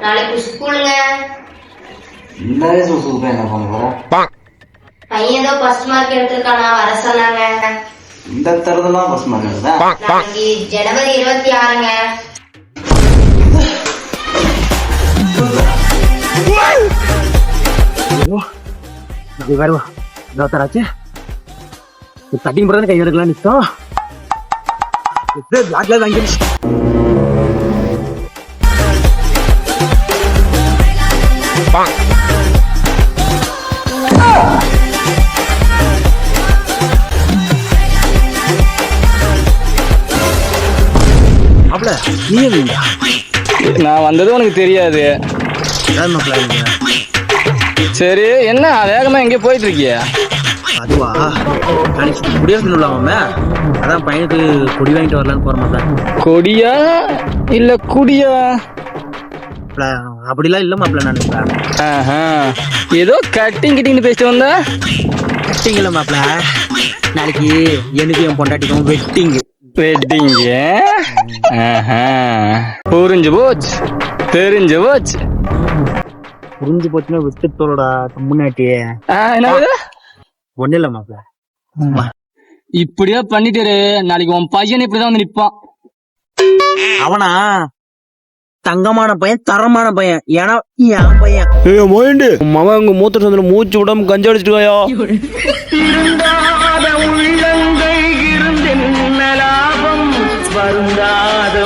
நாளைக்கு ஸ்கூலுங்க. இந்த வயசுக்கு என்ன பண்ணுற? பையன் ஏதோ ஃபர்ஸ்ட் மார்க் எடுத்திருக்கானா, வர சொன்னாங்க. இந்த தரதெல்லாம் ஃபர்ஸ்ட் மார்க் எடுத்தா? நாளைக்கு ஜனவரி 26ங்க. வருவா தராச்சு கட்டிங் போறது கை எடுக்கலாம் நிச்சயம் வாங்கி அப்பல நீ நான் வந்தது உனக்கு தெரியாது. சரி என்ன வேகமா எங்கே போயிட்டு இருக்கிய? அதுவா நாளைக்கு குடியாசல் உள்ளாம அதான் பையனுக்கு கொடி வாங்கிட்டு வரலான்னு போற மாட்டேன். கொடியா இல்ல குடியா? அப்படிலாம் இல்ல மாப்பிள்ள. நான் ஏதோ கட்டிங் பேசிட்டு வந்தா. கட்டிங் இல்ல மாப்பிள்ள, நாளைக்கு எனக்கு என் பொண்டாட்டிக்கும் வெட்டிங். புரிஞ்சு போச்சு, தெரிஞ்சு போச்சு. புரிஞ்சு போச்சுன்னா விட்டு தோலோட முன்னாட்டி என்னது ஒண்ணு இல்ல மாப்பிள்ள. இப்படியா பண்ணிட்டு நாளைக்கு உன் பையன் இப்படிதான் வந்து நிப்பான். அவனா தங்கமான பையன், தரமான பையன். ஏன்னா என் பையன் உங்க மூத்த சந்திர மூச்சு விடாம கஞ்சி அடிச்சுட்டுவாயா? உள்ளங்கை இருந்தென்ன லாபம் வருந்தாத